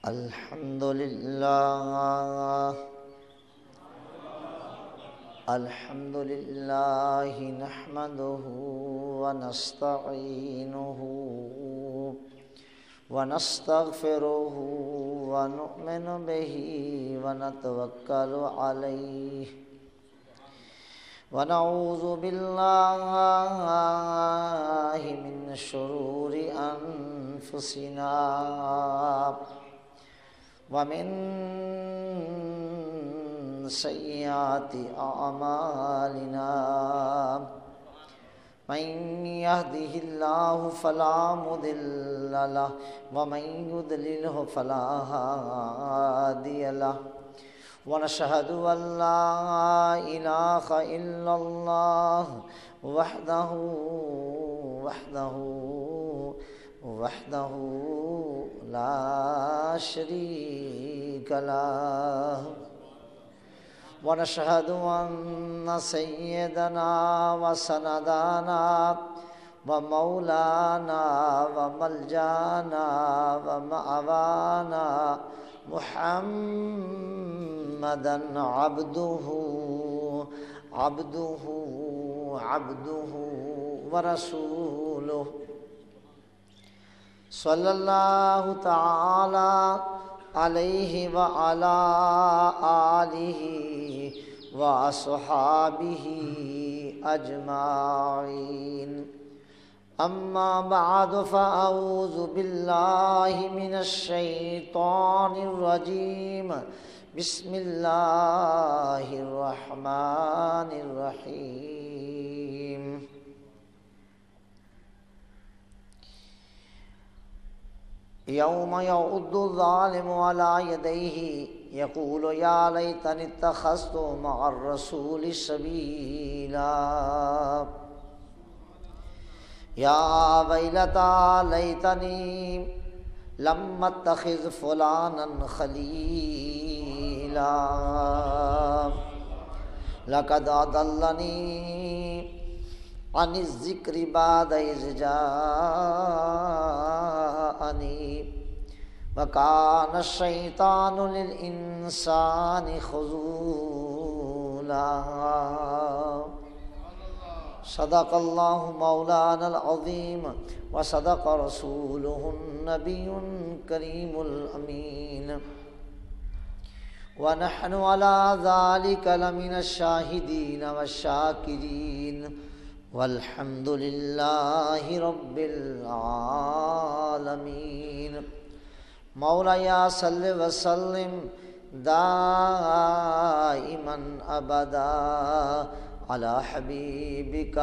الحمد لله نحمده ونستعينه ونستغفره ونؤمن به ونتوكل عليه ونعوذ بالله من شرور أنفسنا ومن سيئات أعمالنا من يهده الله فلا مضل له ومن يضلله فلا هادي له ونشهد أن لا إله إلا الله وحده لا شريك له ونشهد أن سيدنا وسندنا ومولانا وملجانا ومأوانا محمدًا عبده ورسوله صلی اللہ تعالی علیہ وعلی آلہ واصحابہ اجمعین اما بعد فاعوذ باللہ من الشیطان الرجیم بسم اللہ الرحمن الرحیم یوم یعض الظالم علی یدیہ یقول یا لیتنی اتخذت مع الرسول سبیلا یا ویلتی لیتنی لم اتخذ فلانا خلیلا لقد اضلنی عن الذکر بعد اذ جاءنی وکان الشیطان للانسان خذولا صدق اللہ مولانا العظیم وصدق رسولہ النبی الکریم الامین ونحن على ذلك لمن الشاہدین والشاکرین والحمد للہ رب العالمین مولایا صلی وسلم دائما ابدا علی حبیبک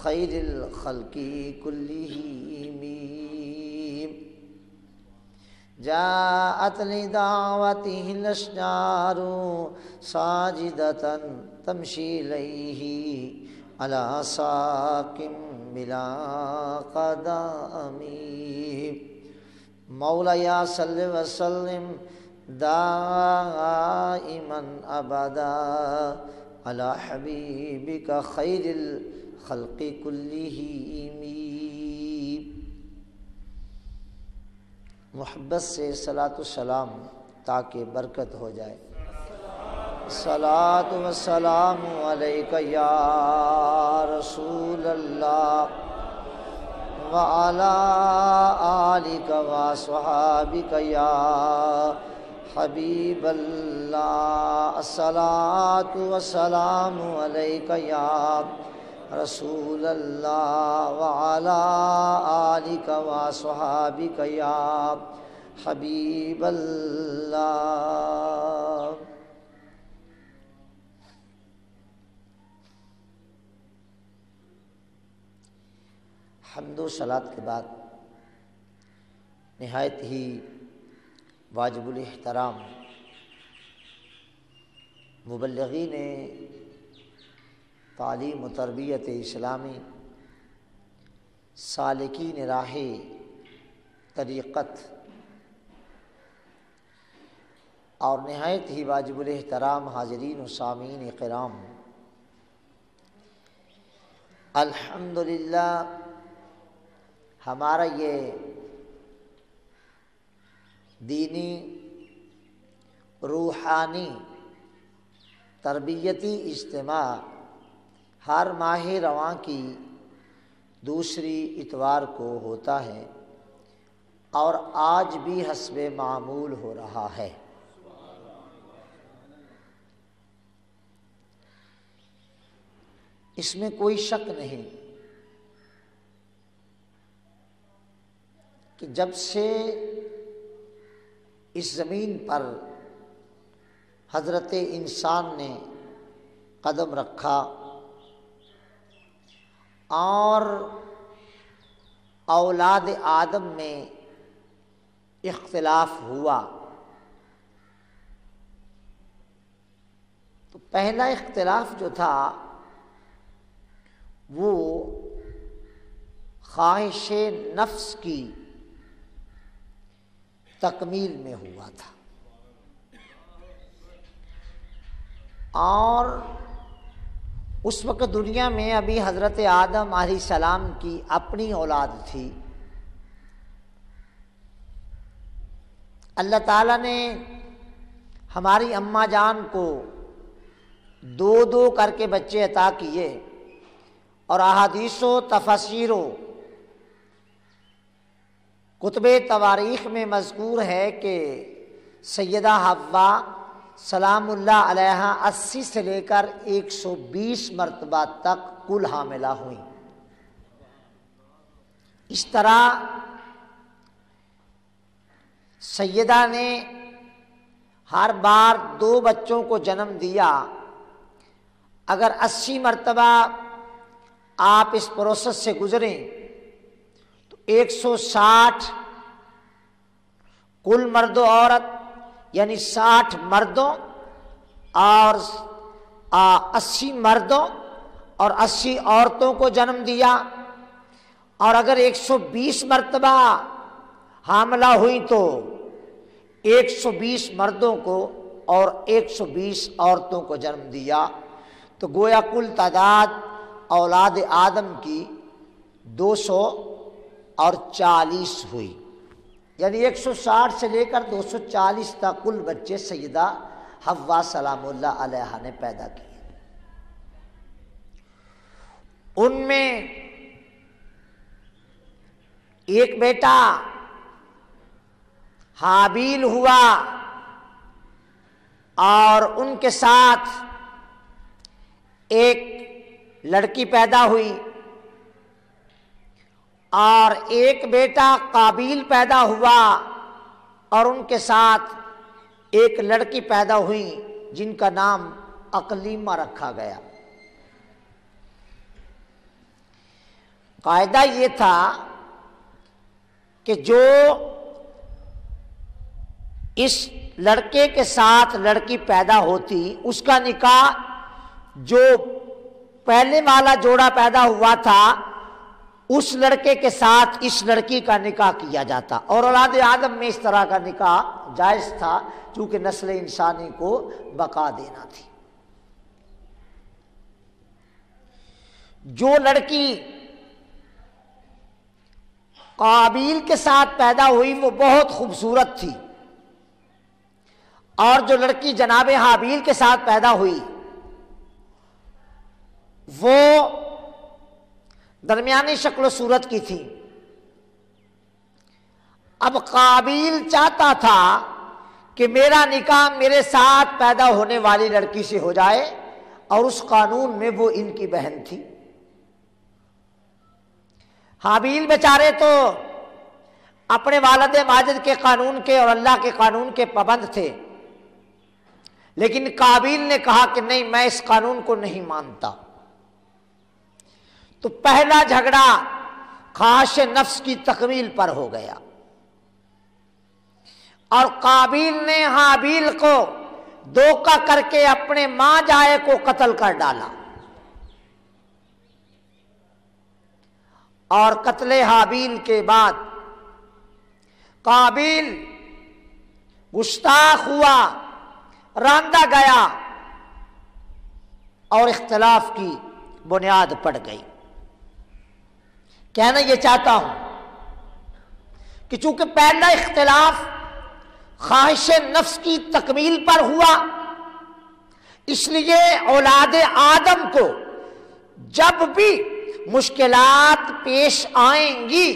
خیر الخلق کلہم جاءت لدعوته الاشجار ساجدة تمشی الیہ علی ساق بلا قدم مولایا صلی وسلم دائما ابدا علی حبیبک خیر الخلق کلہم محبت سے صلاۃ السلام تاکہ برکت ہو جائے صلاۃ والسلام علیک یا رسول اللہ وعلی آلک وصحابک یا حبیب اللہ الصلاۃ والسلام علیک یا رسول اللہ وعلی آلک وصحابک یا حبیب اللہ حمد و صلات کے بعد نہایت ہی واجب الاحترام مبلغین تعلیم و تربیت اسلامی سالکین راہ طریقت اور نہایت ہی واجب الاحترام حاضرین و سامعین کرام، الحمدللہ ہمارا یہ دینی، روحانی، تربیتی اجتماع ہر ماہ رواں کی دوسری اتوار کو ہوتا ہے اور آج بھی حسب معمول ہو رہا ہے۔ اس میں کوئی شک نہیں کہ جب سے اس زمین پر حضرت انسان نے قدم رکھا اور اولاد آدم میں اختلاف ہوا، تو پہلا اختلاف جو تھا وہ خواہش نفس کی تکمیل میں ہوا تھا، اور اس وقت دنیا میں ابھی حضرت آدم علیہ السلام کی اپنی اولاد تھی۔ اللہ تعالیٰ نے ہماری اماں جان کو دو دو کر کے بچے عطا کیے، اور احادیث و تفاسیر و کتب تواریخ میں مذکور ہے کہ سیدہ حوا سلام اللہ علیہا 80 سے لے کر 120 مرتبہ تک کل حاملہ ہوئیں۔ اس طرح سیدہ نے ہر بار 2 بچوں کو جنم دیا۔ اگر 80 مرتبہ آپ اس پروسیس سے گزریں تو 160 کل مرد و عورت، یعنی 60 مردوں اور 80 مردوں اور 80 عورتوں کو جنم دیا، اور اگر 120 مرتبہ حاملہ ہوئی تو 120 مردوں کو اور 120 عورتوں کو جنم دیا، تو گویا کل تعداد اولاد آدم کی 240 ہوئی، یعنی 160 سے لے کر 240 تک کل بچے سیدہ حوا سلام اللہ علیہا نے پیدا کیے۔ ان میں ایک بیٹا حابیل ہوا، اور ان کے ساتھ ایک لڑکی پیدا ہوئی، اور ایک بیٹا قابیل پیدا ہوا، اور ان کے ساتھ ایک لڑکی پیدا ہوئی جن کا نام اقلیمہ رکھا گیا۔ قاعدہ یہ تھا کہ جو اس لڑکے کے ساتھ لڑکی پیدا ہوتی، اس کا نکاح جو پہلے والا جوڑا پیدا ہوا تھا اس لڑکے کے ساتھ اس لڑکی کا نکاح کیا جاتا، اور اولاد آدم میں اس طرح کا نکاح جائز تھا چونکہ نسل انسانی کو بقا دینا تھی۔ جو لڑکی قابیل کے ساتھ پیدا ہوئی وہ بہت خوبصورت تھی، اور جو لڑکی جناب حابیل کے ساتھ پیدا ہوئی وہ درمیانی شکل و صورت کی تھی۔ اب قابیل چاہتا تھا کہ میرا نکاح میرے ساتھ پیدا ہونے والی لڑکی سے ہو جائے، اور اس قانون میں وہ ان کی بہن تھی۔ حابیل بیچارے تو اپنے والد ماجد کے قانون کے اور اللہ کے قانون کے پابند تھے، لیکن قابیل نے کہا کہ نہیں، میں اس قانون کو نہیں مانتا۔ تو پہلا جھگڑا خواہش نفس کی تکمیل پر ہو گیا، اور قابیل نے حابیل کو دھوکہ کر کے اپنے ماں جائے کو قتل کر ڈالا، اور قتل حابیل کے بعد قابیل گستاخ ہوا، راندہ گیا، اور اختلاف کی بنیاد پڑ گئی۔ کہنا یہ چاہتا ہوں کہ چونکہ پہلا اختلاف خواہش نفس کی تکمیل پر ہوا. اس لیے اولاد آدم کو جب بھی مشکلات پیش آئیں گی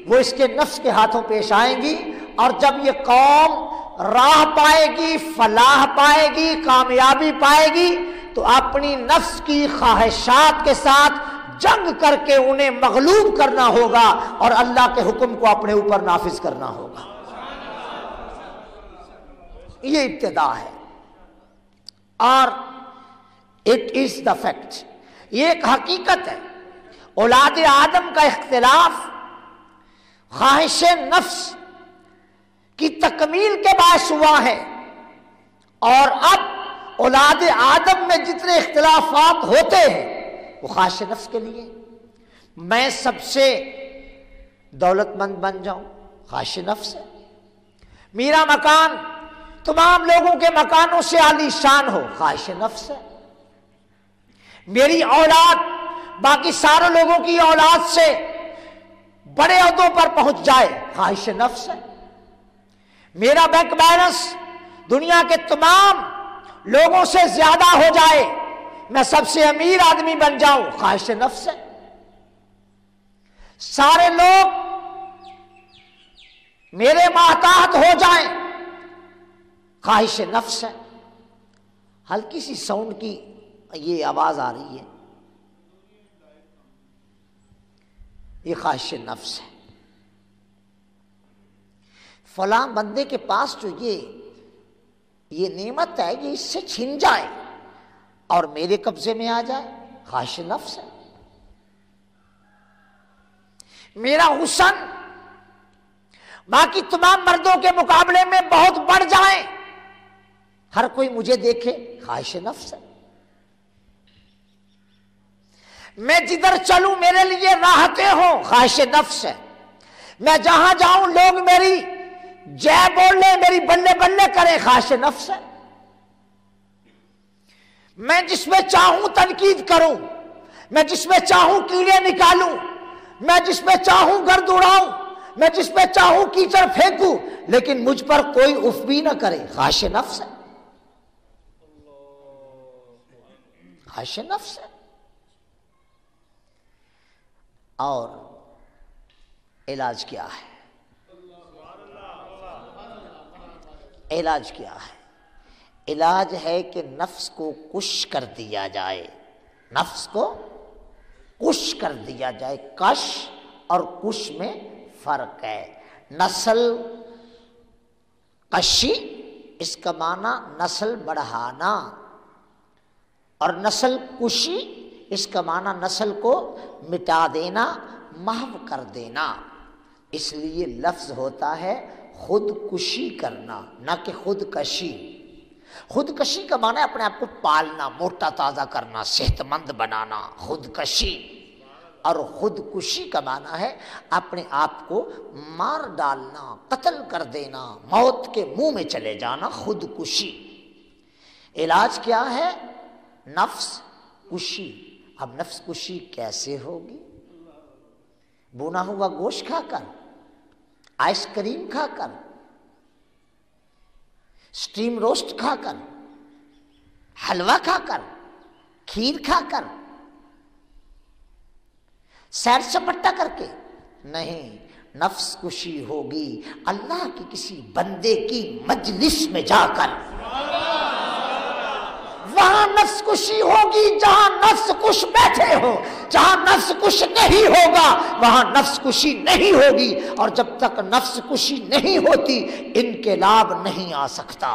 وہ اس کے نفس کے ہاتھوں پیش آئیں گی، اور جب یہ قوم راہ پائے گی، فلاح پائے گی، کامیابی پائے گی، تو اپنی نفس کی خواہشات کے ساتھ جنگ کر کے انہیں مغلوب کرنا ہوگا اور اللہ کے حکم کو اپنے اوپر نافذ کرنا ہوگا. یہ ابتدا ہے اور اٹ از دا فیکٹ، یہ ایک حقیقت ہے. اولاد آدم کا اختلاف خواہش نفس کی تکمیل کے باعث ہوا ہے، اور اب اولاد آدم میں جتنے اختلافات ہوتے ہیں وہ خواہش نفس کے لیے. میں سب سے دولت مند بن جاؤں، خواہش نفس ہے. میرا مکان تمام لوگوں کے مکانوں سے عالی شان ہو، خواہش نفس ہے. میری اولاد باقی سارے لوگوں کی اولاد سے بڑے عہدوں پر پہنچ جائے، خواہش نفس ہے. میرا بینک بیلنس دنیا کے تمام لوگوں سے زیادہ ہو جائے، میں سب سے امیر آدمی بن جاؤں، خواہش نفس ہے. سارے لوگ میرے ماتحت ہو جائیں، خواہش نفس ہے. ہلکی سی ساؤنڈ کی یہ آواز آ رہی ہے، یہ خواہش نفس ہے. فلاں بندے کے پاس جو یہ نعمت ہے یہ اس سے چھن جائے اور میرے قبضے میں آ جائے، خواہش نفس ہے. میرا حسن باقی تمام مردوں کے مقابلے میں بہت بڑھ جائے، ہر کوئی مجھے دیکھے، خواہش نفس ہے. میں جدھر چلوں میرے لیے راحتیں ہوں، خواہش نفس ہے. میں جہاں جاؤں لوگ میری جے بول لیں، میری بلے بلے کریں، خواہش نفس ہے. میں جس میں چاہوں تنقید کروں، میں جس میں چاہوں کیڑے نکالوں، میں جس میں چاہوں گرد اڑاؤں، میں جس میں چاہوں کیچڑ پھینکوں، لیکن مجھ پر کوئی اف بھی نہ کرے، خواہش نفس ہے. خواہش نفس ہے. اور علاج کیا ہے؟ علاج کیا ہے؟ علاج ہے کہ نفس کو کش کر دیا جائے. نفس کو کش کر دیا جائے. کش اور کش میں فرق ہے. نسل کشی اس کا معنی نسل بڑھانا، اور نسل کشی اس کا معنی نسل کو مٹا دینا، محو کر دینا. اس لیے لفظ ہوتا ہے خود کشی کرنا، نہ کہ خود کشی. خود کشی کا معنی ہے اپنے آپ کو پالنا، موٹا تازہ کرنا، صحت مند بنانا، خود کشی. اور خود کشی کا معنی ہے اپنے آپ کو مار ڈالنا، قتل کر دینا، موت کے منہ میں چلے جانا، خود کشی. علاج کیا ہے؟ نفس کشی. اب نفس کشی کیسے ہوگی؟ بنا ہوا گوشت کھا کر، آئس کریم کھا کر، سٹیم روسٹ کھا کر، حلوہ کھا کر، کھیر کھا کر، سیر سپٹا کر کے نہیں. نفس کشی ہوگی اللہ کی کسی بندے کی مجلس میں جا کر. وہاں نفس کشی ہوگی جہاں نفس کش بیٹھے ہو. جہاں نفس کش نہیں ہوگا وہاں نفس کشی نہیں ہوگی، اور جب تک نفس کشی نہیں ہوتی انقلاب نہیں آ سکتا.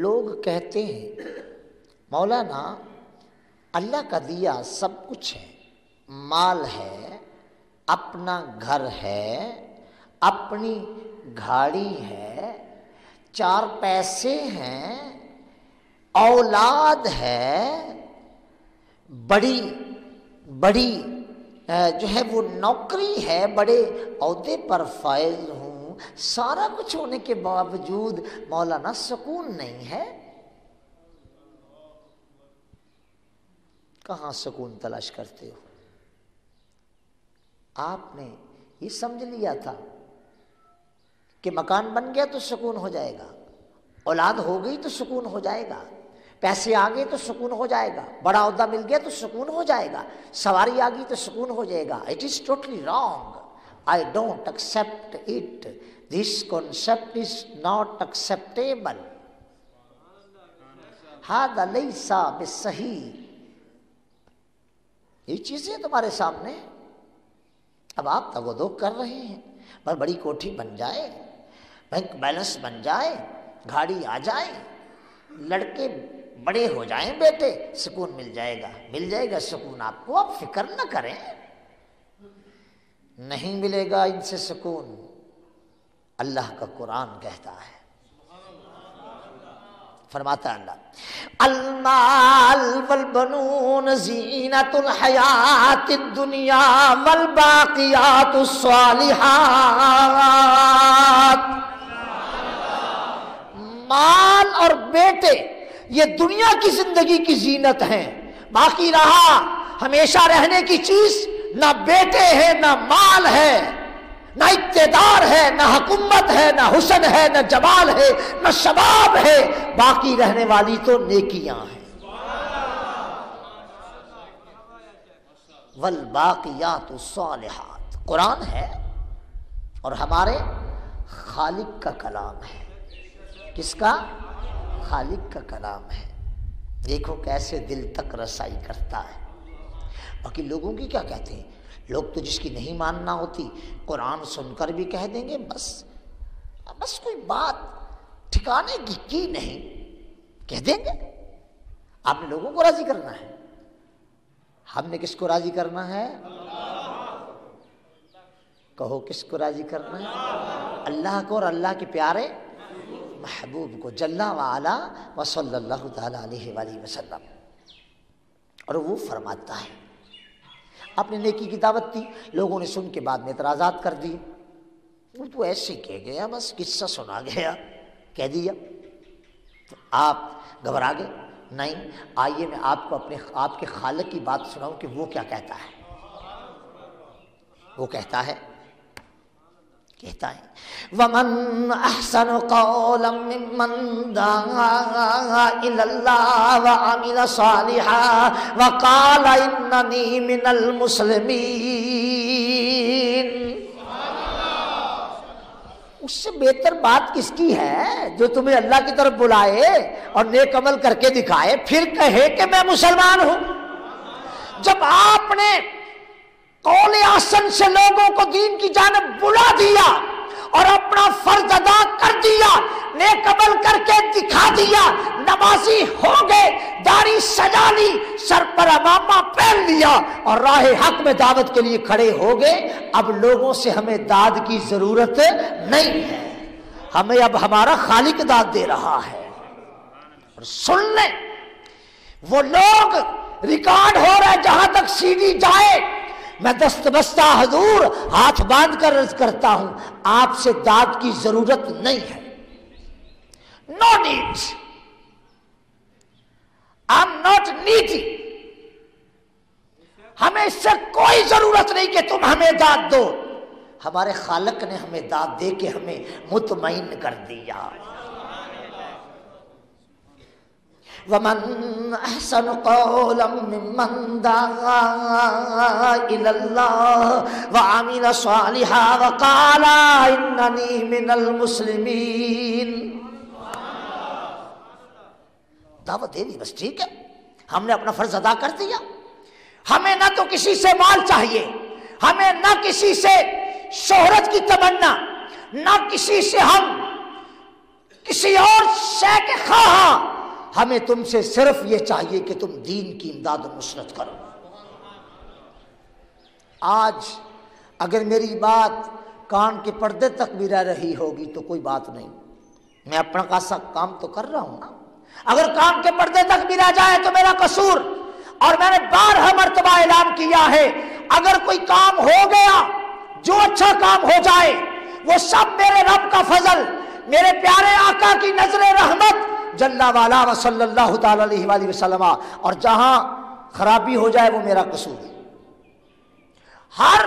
لوگ کہتے ہیں مولانا اللہ کا دیا سب کچھ ہے، مال ہے، اپنا گھر ہے، اپنی گاڑی ہے، 4 پیسے ہیں، اولاد ہے، بڑی جو ہے وہ نوکری ہے، بڑے عہدے پر فائز ہوں، سارا کچھ ہونے کے باوجود مولانا سکون نہیں ہے. کہاں سکون تلاش کرتے ہو؟ آپ نے یہ سمجھ لیا تھا کہ مکان بن گیا تو سکون ہو جائے گا، اولاد ہو گئی تو سکون ہو جائے گا، پیسے آ گئے تو سکون ہو جائے گا، بڑا عہدہ مل گیا تو سکون ہو جائے گا، سواری آ گئی تو سکون ہو جائے گا۔ It is totally wrong, I don't accept it, this concept is not acceptable, ھذا لیس بالصحیح۔ یہ چیزیں تمہارے سامنے، اب آپ تگودو کر رہے ہیں، پر بڑی کوٹھی بن جائے، بینک بیلنس بن جائے، گاڑی آ جائے، لڑکے بڑے ہو جائیں بیٹے، سکون مل جائے گا، مل جائے گا سکون آپ کو، آپ فکر نہ کریں، نہیں ملے گا ان سے سکون۔ اللہ کا قرآن کہتا ہے، فرماتا ہے اللہ، المال والبنون زینت الحیات الدنیا والباقیات الصالحات، مال اور بیٹے یہ دنیا کی زندگی کی زینت ہیں، باقی رہا ہمیشہ رہنے کی چیز نہ بیٹے ہیں، نہ مال ہے، نہ اقتدار ہے، نہ حکومت ہے، نہ حسن ہے، نہ جمال ہے، نہ شباب ہے، باقی رہنے والی تو نیکیاں ہیں۔ والباقیات الصالحات قرآن ہے اور ہمارے خالق کا کلام ہے۔ کس کا؟ خالق کا کلام ہے۔ دیکھو کیسے دل تک رسائی کرتا ہے۔ باقی لوگوں کی کیا کہتے ہیں؟ لوگ تو جس کی نہیں ماننا ہوتی قرآن سن کر بھی کہہ دیں گے بس کوئی بات ٹھکانے کی نہیں، کہہ دیں گے۔ آپ نے لوگوں کو راضی کرنا ہے، ہم نے کس کو راضی کرنا ہے؟ کہو کس کو راضی کرنا ہے؟ اللہ کو اور اللہ کے پیارے محبوب کو، جل وعلا و صلی اللہ تعالی علیہ وآلہ وسلم۔ اور وہ فرماتا ہے، آپ نے نیکی کی دعوت دی، لوگوں نے سن کے بعد میں اعتراضات کر دی، وہ تو ایسے کہہ گیا، بس قصہ سنا گیا، کہہ دیا، تو آپ گھبرا گئے؟ نہیں، آئیے میں آپ کو آپ کے خالق کی بات سناؤں کہ وہ کیا کہتا ہے۔ وہ کہتا ہے وَمَنْ أَحْسَنُ قَوْلًا مِّمَّنْ دَعَا إِلَى اللَّهِ وَعَمِلَ صَالِحًا وَقَالَ إِنَّنِي مِنَ الْمُسْلِمِينَ۔ اس سے بہتر بات کس کی ہے جو تمہیں اللہ کی طرف بلائے اور نیک عمل کر کے دکھائے، پھر کہے کہ میں مسلمان ہوں۔ جب آپ نے قول احسن سے لوگوں کو دین کی جانب بلا دیا اور اپنا فرض ادا کر دیا، نیک عمل کر کے دکھا دیا، نمازی ہو گئے، داڑھی سجا لی، سر پر عمامہ پہن لیا اور راہ حق میں دعوت کے لیے کھڑے ہو گئے، اب لوگوں سے ہمیں داد کی ضرورت نہیں ہے، ہمیں اب ہمارا خالق داد دے رہا ہے۔ اور سن لیں، وہ لوگ ریکارڈ ہو رہا ہے، جہاں تک سی ڈی جائے، میں دست بستہ حضور ہاتھ باندھ کر عرض کرتا ہوں، آپ سے داد کی ضرورت نہیں ہے، no need، I'm not needy، ہمیں اس سے کوئی ضرورت نہیں کہ تم ہمیں داد دو، ہمارے خالق نے ہمیں داد دے کے ہمیں مطمئن کر دیا۔ وَمَنْ أَحْسَنُ قَوْلًا مِّمَّنْ دَعَا إِلَى اللَّهِ وَعَمِلَ صَالِحًا وَقَالَ إِنَّنِي مِنَ الْمُسْلِمِينَ۔ دعوت دے دی، بس ٹھیک ہے، ہم نے اپنا فرض ادا کر دیا، ہمیں نہ تو کسی سے مال چاہیے، ہمیں نہ کسی سے شہرت کی تمنا، نہ کسی سے ہم کسی اور شے کے خواہاں، ہمیں تم سے صرف یہ چاہیے کہ تم دین کی امداد و نصرت کرو۔ آج اگر میری بات کان کے پردے تک بھی رہ رہی ہوگی تو کوئی بات نہیں، میں اپنا خاصا کام تو کر رہا ہوں نا، اگر کان کے پردے تک بھی رہ جائے تو میرا قصور، اور میں نے بارہا مرتبہ اعلان کیا ہے، اگر کوئی کام ہو گیا، جو اچھا کام ہو جائے، وہ سب میرے رب کا فضل، میرے پیارے آقا کی نظر رحمت جل والا و صلی اللہ تعالی علیہ وآلہ وسلم، اور جہاں خرابی ہو جائے وہ میرا قصور، ہر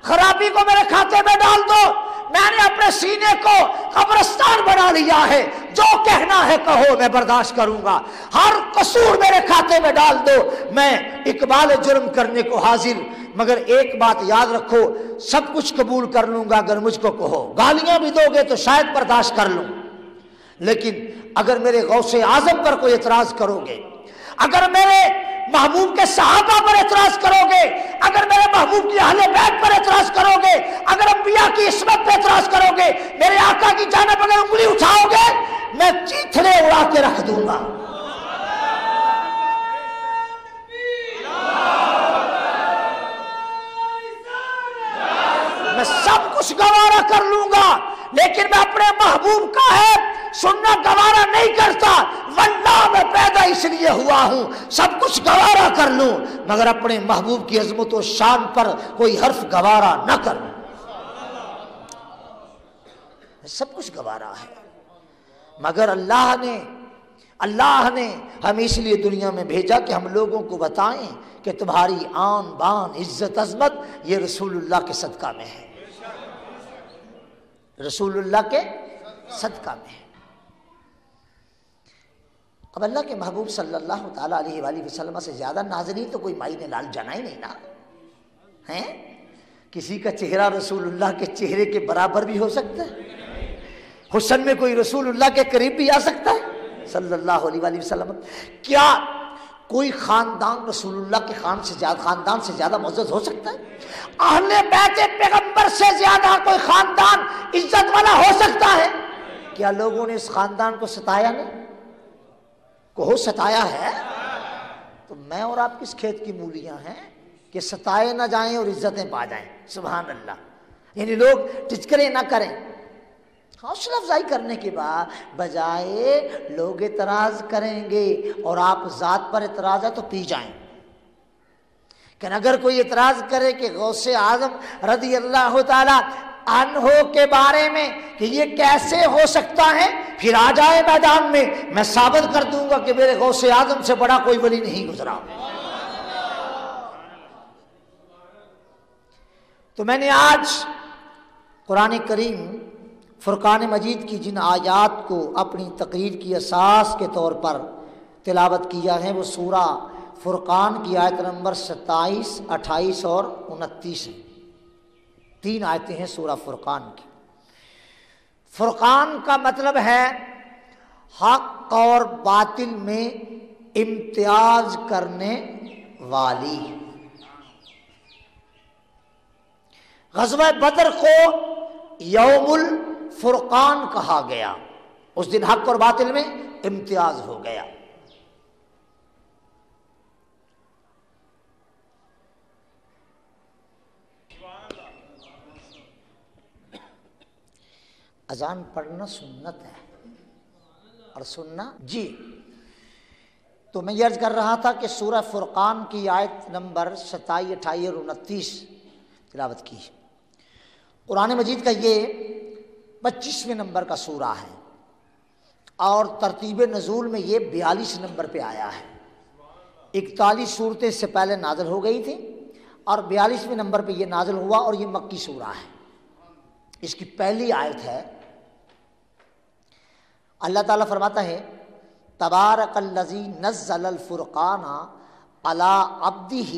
خرابی کو میرے کھاتے میں ڈال دو، میں نے اپنے سینے کو قبرستان بنا لیا ہے، جو کہنا ہے کہو میں برداشت کروں گا، ہر قصور میرے کھاتے میں ڈال دو، میں اقبال جرم کرنے کو حاضر، مگر ایک بات یاد رکھو، سب کچھ قبول کر لوں گا اگر مجھ کو کہو، گالیاں بھی دو گے تو شاید برداشت کر لوں، لیکن اگر میرے غوث اعظم پر کوئی اعتراض کرو گے، اگر میرے محبوب کے صحابہ پر اعتراض کرو گے، اگر میرے محبوب کی اہل بیت پر اعتراض کرو گے، اگر انبیاء کی عصمت پر اعتراض کرو گے، میرے آقا کی جانب اگر انگلی اٹھاؤ گے، میں چیتھڑے اڑا کے رکھ دوں گا۔ میں سب کچھ گوارا کر لوں گا، لیکن میں اپنے محبوب کا ہے سننا گوارا نہیں کرتا، واللہ میں پیدا اس لیے ہوا ہوں سب کچھ گوارا کر لوں، مگر اپنے محبوب کی عظمت و شان پر کوئی حرف گوارا نہ کروں، سب کچھ گوارا ہے، مگر اللہ نے ہم اس لیے دنیا میں بھیجا کہ ہم لوگوں کو بتائیں کہ تمہاری آن بان عزت عظمت یہ رسول اللہ کے صدقہ میں ہے، رسول اللہ کے صدقہ میں ہے۔ اب اللہ کے محبوب صلی اللہ تعالیٰ علیہ وآلہ وسلم سے زیادہ نازنین تو کوئی مائی نے لال جانا ہی نہیں نا، ہیں؟ کسی کا چہرہ رسول اللہ کے چہرے کے برابر بھی ہو سکتا ہے، حسن میں کوئی رسول اللہ کے قریب بھی آ سکتا ہے صلی اللہ علیہ وآلہ وسلم۔ کیا کوئی خاندان رسول اللہ کے خاندان سے زیادہ معزز ہو سکتا ہے؟ اہل بیت پیغمبر سے زیادہ کوئی خاندان عزت والا ہو سکتا ہے؟ کیا لوگوں نے اس خاندان کو ستایا نہیں؟ کو ستایا ہے؟ تو میں اور آپ کس کھیت کی مولیاں ہیں کہ ستائے نہ جائیں اور عزتیں پا جائیں؟ سبحان اللہ، یعنی لوگ ٹچکرے نہ کریں، حوصلہ افزائی کرنے کے بعد بجائے لوگ اعتراض کریں گے اور آپ ذات پر اعتراض ہے تو پی جائیں، کہ اگر کوئی اعتراض کرے کہ غوث اعظم رضی اللہ تعالی عنہ کے بارے میں کہ یہ کیسے ہو سکتا ہے، پھر آ جائے میدان میں ثابت کر دوں گا کہ میرے غوث اعظم سے بڑا کوئی ولی نہیں گزرا۔ تو میں نے آج قرآن کریم فرقان مجید کی جن آیات کو اپنی تقریر کی اساس کے طور پر تلاوت کیا ہے وہ سورہ فرقان کی آیت نمبر 27، 28 اور 29 ہیں، 3 آیتیں ہیں سورہ فرقان کی۔ فرقان کا مطلب ہے حق اور باطل میں امتیاز کرنے والی۔ غزوہ بدر کو یوم الفرقان کہا گیا، اس دن حق اور باطل میں امتیاز ہو گیا۔ اذان پڑھنا سنت ہے اور سننا جی، تو میں یہ عرض کر رہا تھا کہ سورہ فرقان کی آیت نمبر 27، 28 اور 29 تلاوت کی۔ قرآن مجید کا یہ 25ویں نمبر کا سورہ ہے اور ترتیب نزول میں یہ 42 نمبر پہ آیا ہے۔ 41 صورتیں اس سے پہلے نازل ہو گئی تھیں اور 42ویں نمبر پہ یہ نازل ہوا، اور یہ مکی سورہ ہے۔ اس کی پہلی آیت ہے، اللہ تعالیٰ فرماتا ہے تبارک الذی نزل الفرقان علی عبدہ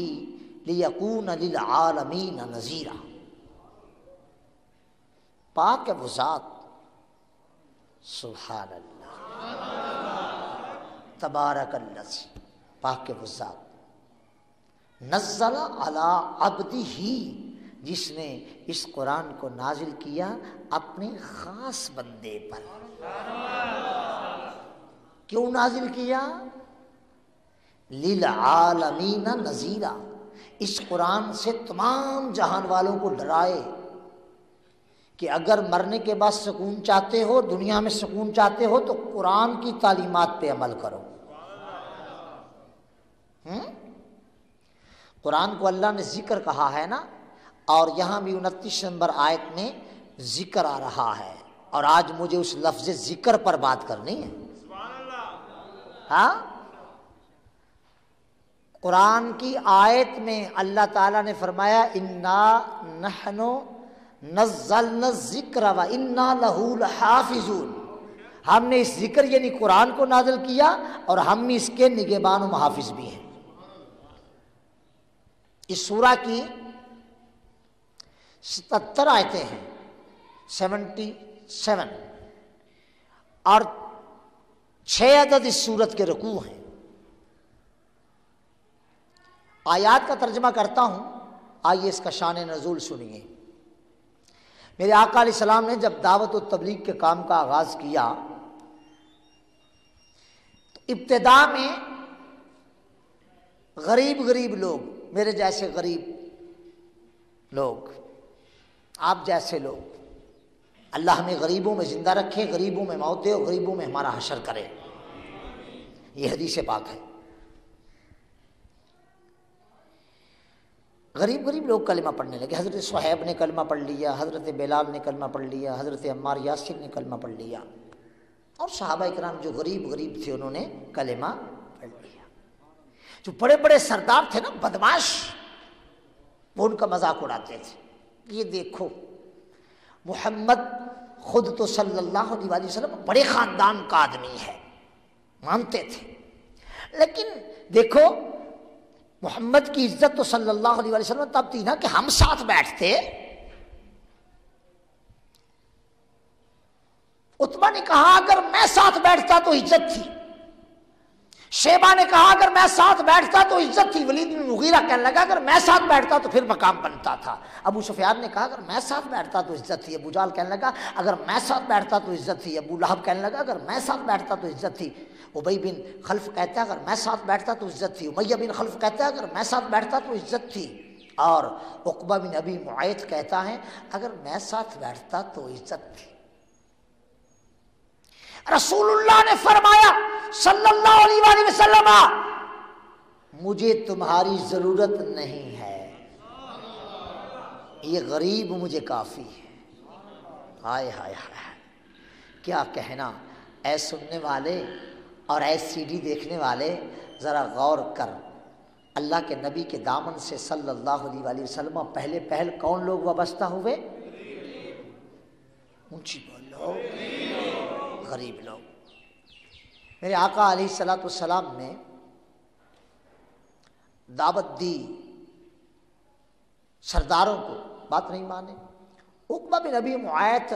لیکون للعالمین نذیرا۔ پاک ہے وہ ذات، سبحان اللہ، تبارک الذی، پاک ہے وہ ذات نزل علی عبدہ، جس نے اس قرآن کو نازل کیا اپنے خاص بندے پر۔ کیوں نازل کیا؟ للعالمین نذیرا، اس قرآن سے تمام جہان والوں کو ڈرائے کہ اگر مرنے کے بعد سکون چاہتے ہو، دنیا میں سکون چاہتے ہو تو قرآن کی تعلیمات پہ عمل کرو۔ قرآن کو اللہ نے ذکر کہا ہے نا، اور یہاں بھی 29 نمبر آیت میں ذکر آ رہا ہے، اور آج مجھے اس لفظ ذکر پر بات کرنی ہے۔ ہاں، قرآن کی آیت میں اللہ تعالیٰ نے فرمایا انا نحن نزلنا الذکر و انا لہ لحافظون، ہم نے اس ذکر یعنی قرآن کو نازل کیا اور ہم اس کے نگہبان و محافظ بھی ہیں۔ اس سورہ کی 77 آیتیں ہیں، 77، اور 6 عدد اس سورت کے رکوع ہیں۔ آیات کا ترجمہ کرتا ہوں، آئیے اس کا شان نزول سنیے۔ میرے آقا علیہ السلام نے جب دعوت و تبلیغ کے کام کا آغاز کیا تو ابتدا میں غریب لوگ، میرے جیسے غریب لوگ، آپ جیسے لوگ، اللہ ہمیں غریبوں میں زندہ رکھے، غریبوں میں موت دے اور غریبوں میں ہمارا حشر کرے، یہ حدیث پاک ہے۔ غریب لوگ کلمہ پڑھنے لگے، حضرت صہیب نے کلمہ پڑھ لیا، حضرت بلال نے کلمہ پڑھ لیا، حضرت عمار یاسر نے کلمہ پڑھ لیا، اور صحابہ اکرام جو غریب تھے انہوں نے کلمہ پڑھ لیا۔ جو بڑے سردار تھے نا، بدماش، وہ ان کا مذاق اڑاتے تھے، یہ دیکھو محمد خود تو صلی اللہ علیہ وسلم بڑے خاندان کا آدمی ہے، مانتے تھے، لیکن دیکھو محمد کی عزت تو صلی اللہ علیہ وسلم تب تھی نا کہ ہم ساتھ بیٹھتے۔ عتبہ نے کہا اگر میں ساتھ بیٹھتا تو عزت تھی، شیبہ نے کہا اگر میں ساتھ بیٹھتا تو عزت تھی، ولید بن مغیرہ کہنے لگا اگر میں ساتھ بیٹھتا تو پھر مقام بنتا تھا، ابو سفیان نے کہا اگر میں ساتھ بیٹھتا تو عزت تھی، ابو جہل کہنے لگا اگر میں ساتھ بیٹھتا تو عزت تھی، ابو لہب کہنے لگا اگر میں ساتھ بیٹھتا تو عزت تھی، ابی بن خلف کہتا ہے اگر میں ساتھ بیٹھتا تو عزت تھی، امیہ بن خلف کہتا ہے اگر میں ساتھ بیٹھتا تو عزت تھی، اور عقبہ بن ابی معیط کہتا ہے اگر میں ساتھ بیٹھتا تو عزت تھی۔ رسول اللہ نے فرمایا صلی اللہ علیہ وآلہ وسلم مجھے تمہاری ضرورت نہیں ہے، یہ غریب مجھے کافی ہے۔ ہائے ہائے ہائے، کیا کہنا۔ اے سننے والے اور اے سی ڈی دیکھنے والے، ذرا غور کر، اللہ کے نبی کے دامن سے صلی اللہ علیہ وآلہ وسلم پہل کون لوگ وابستہ ہوئے؟ اونچی بولو، غریب لوگ۔ میرے آقا علیہ الصلوۃ والسلام نے دعوت دی سرداروں کو، بات نہیں مانے۔ عقبہ بن ابی معیط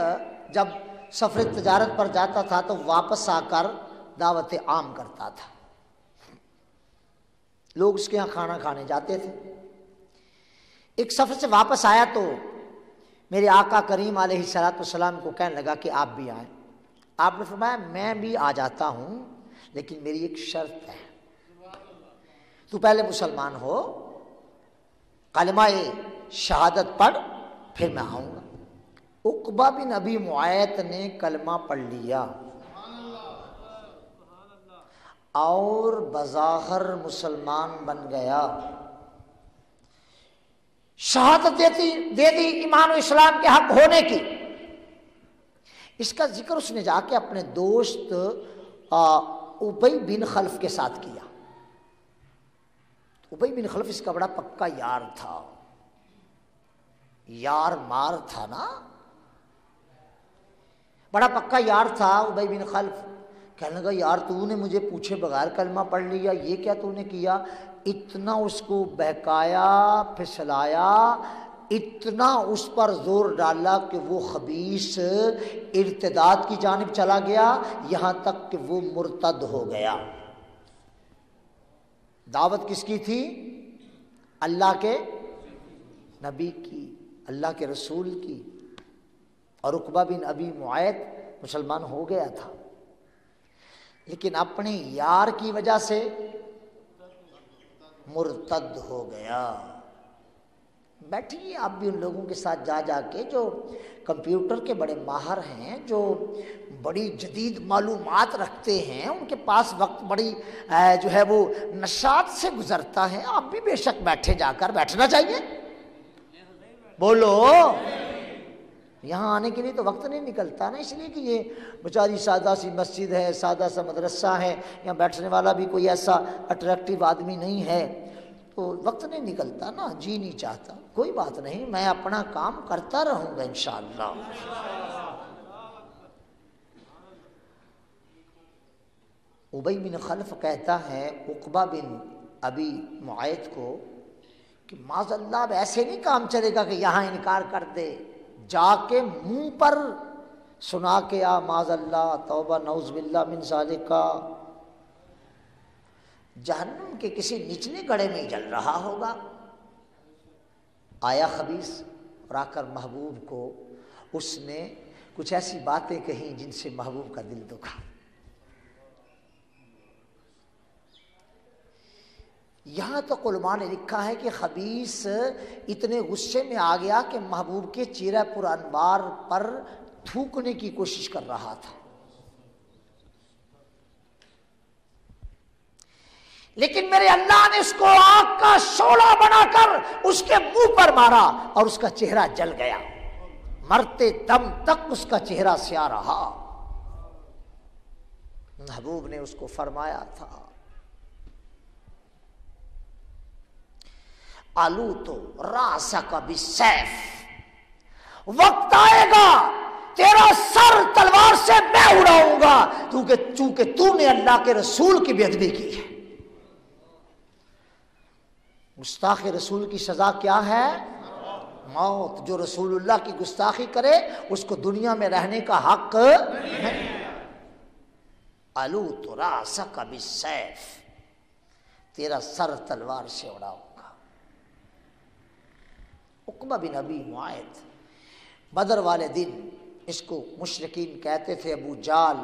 جب سفر تجارت پر جاتا تھا تو واپس آ کر دعوت عام کرتا تھا، لوگ اس کے یہاں کھانا کھانے جاتے تھے۔ ایک سفر سے واپس آیا تو میرے آقا کریم علیہ الصلوۃ والسلام کو کہنے لگا کہ آپ بھی آئیں۔ آپ نے فرمایا میں بھی آ جاتا ہوں لیکن میری ایک شرط ہے، تو پہلے مسلمان ہو، کلمہ شہادت پڑھ، پھر میں آؤں گا۔ عقبہ بن ابی معیط نے کلمہ پڑھ لیا اور بظاہر مسلمان بن گیا، شہادت دے دی ایمان و اسلام کے حق ہونے کی۔ اس کا ذکر اس نے جا کے اپنے دوست ابی بن خلف کے ساتھ کیا۔ ابی بن خلف اس کا بڑا پکا یار تھا، یار مار تھا نا، بڑا پکا یار تھا ابی بن خلف۔ کہنے لگا یار تو نے مجھے پوچھے بغیر کلمہ پڑھ لیا، یہ کیا تو نے کیا؟ اتنا اس کو بہکایا، پھسلایا، اتنا اس پر زور ڈالا کہ وہ خبیث ارتداد کی جانب چلا گیا، یہاں تک کہ وہ مرتد ہو گیا۔ دعوت کس کی تھی؟ اللہ کے نبی کی، اللہ کے رسول کی، اور عقبہ بن ابی معیط مسلمان ہو گیا تھا، لیکن اپنے یار کی وجہ سے مرتد ہو گیا۔ بیٹھیے آپ بھی ان لوگوں کے ساتھ جا کے جو کمپیوٹر کے بڑے ماہر ہیں، جو بڑی جدید معلومات رکھتے ہیں، ان کے پاس وقت بڑی جو ہے وہ نشاط سے گزرتا ہے۔ آپ بھی بے شک بیٹھے، جا کر بیٹھنا چاہیے، بولو۔ یہاں آنے کے لیے تو وقت نہیں نکلتا نا، اس لیے کہ یہ بیچاری سادہ سی مسجد ہے، سادہ سا مدرسہ ہے، یہاں بیٹھنے والا بھی کوئی ایسا اٹریکٹیو آدمی نہیں ہے۔ تو وقت نہیں نکلتا نا، جی نہیں چاہتا، کوئی بات نہیں، میں اپنا کام کرتا رہوں گا انشاءاللہ۔ ابی بن خلف کہتا ہے عقبہ بن ابی معیط کو کہ معاذ اللہ اب ایسے نہیں کام چلے گا کہ یہاں انکار کر دے، جا کے منہ پر سنا کے آ معاذ اللہ، توبہ نعوذ باللہ من ذالک، جہنم کے کسی نچلے گڑھے میں جل رہا ہوگا۔ آیا خبیث اور آ کر محبوب کو اس نے کچھ ایسی باتیں کہیں جن سے محبوب کا دل دکھا۔ یہاں تو علماء نے لکھا ہے کہ خبیث اتنے غصے میں آ گیا کہ محبوب کے چہرہ پر انوار پر تھوکنے کی کوشش کر رہا تھا، لیکن میرے اللہ نے اس کو آگ کا شعلہ بنا کر اس کے منہ پر مارا اور اس کا چہرہ جل گیا، مرتے دم تک اس کا چہرہ سیاہ رہا۔ محبوب نے اس کو فرمایا تھا آلو تو راسک بالسیف، وقت آئے گا تیرا سر تلوار سے میں اڑاؤں گا، چونکہ تو نے اللہ کے رسول کی بے ادبی کی ہے۔ گستاخ رسول کی سزا کیا ہے؟ موت۔ جو رسول اللہ کی گستاخی کرے اس کو دنیا میں رہنے کا حق نہیں۔ الو تو راسک بالسیف، تیرا سر تلوار سے اڑاؤں گا۔ عقبہ بن ابی معیط بدر والے دن، اس کو مشرکین کہتے تھے ابو جال،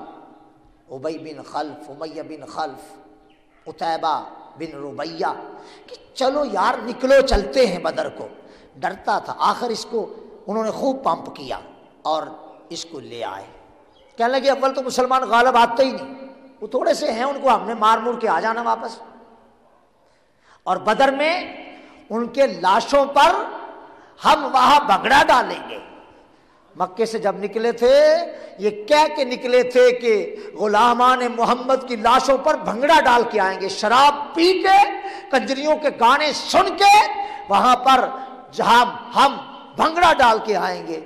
ابی بن خلف، امیہ بن خلف، عتیبہ بن ربیہ، کہ چلو یار نکلو چلتے ہیں بدر کو۔ ڈرتا تھا، آخر اس کو انہوں نے خوب پمپ کیا اور اس کو لے آئے۔ کہنے لگے اول تو مسلمان غالب آتے ہی نہیں، وہ تھوڑے سے ہیں، ان کو ہم نے مار مور کے آ جانا واپس۔ اور بدر میں ان کے لاشوں پر ہم وہاں بھنگڑا ڈالیں گے۔ مکے سے جب نکلے تھے یہ کہہ کے نکلے تھے کہ غلامان محمد کی لاشوں پر بھنگڑا ڈال کے آئیں گے، شراب پی کے، کنجریوں کے گانے سن کے وہاں پر جہاں ہم بھنگڑا ڈال کے آئیں گے۔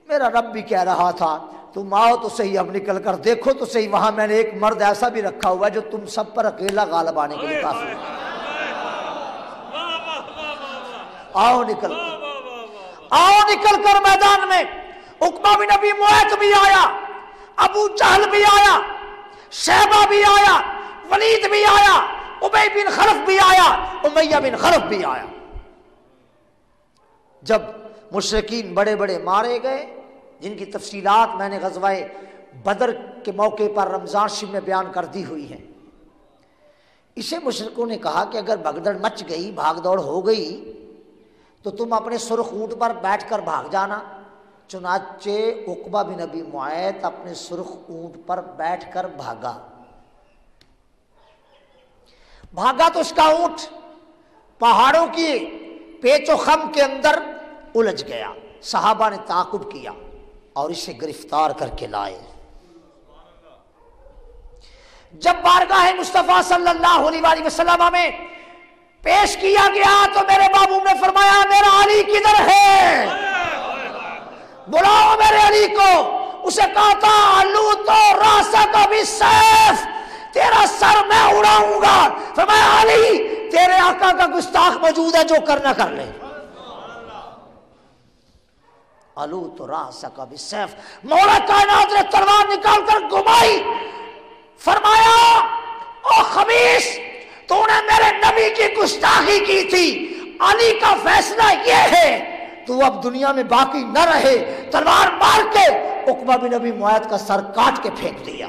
میرا رب بھی کہہ رہا تھا تم آؤ تو صحیح، اب نکل کر دیکھو تو صحیح، وہاں میں نے ایک مرد ایسا بھی رکھا ہوا ہے جو تم سب پر اکیلا غالب آنے کے لیے کافی ہے۔ آؤ نکل کر، آؤ نکل کر میدان میں۔ عقبہ بن ابی معیط بھی آیا، ابو جہل بھی آیا، شیبہ بھی آیا، ولید بھی آیا، ابی بن خلف بھی آیا، امیہ بن خلف بھی آیا۔ جب مشرکین بڑے بڑے مارے گئے، جن کی تفصیلات میں نے غزوہ بدر کے موقع پر رمضان شریف میں بیان کر دی ہوئی ہیں، اسے مشرکوں نے کہا کہ اگر بھگدڑ مچ گئی، بھاگ دوڑ ہو گئی تو تم اپنے سرخ اونٹ پر بیٹھ کر بھاگ جانا۔ چنانچہ عقبہ بن ابی معیط اپنے سرخ اونٹ پر بیٹھ کر بھاگا تو اس کا اونٹ پہاڑوں کی پیچ و خم کے اندر الجھ گیا۔ صحابہ نے تعاقب کیا اور اسے گرفتار کر کے لائے۔ جب بارگاہ مصطفیٰ صلی اللہ علیہ وآلہ وسلم میں پیش کیا گیا تو میرے بابو نے فرمایا میرا علی کدھر ہے؟ بلاؤ میرے علی کو۔ اسے کہا تھا علو تو راسک بالسیف، تیرا سر میں اڑاؤں گا۔ فرمایا علی تیرے آقا کا گستاخ موجود ہے، جو کرنا کر لے۔ علو تو راسک بالسیف، مولا کائنات نے تلوار نکال کر گھمائی، فرمایا او خبیث تو نے میرے نبی کی گستاخی کی تھی، علی کا فیصلہ یہ ہے تو اب دنیا میں باقی نہ رہے۔ تلوار مار کے عقبہ بن ابی معیط کا سر کاٹ کے پھینک دیا۔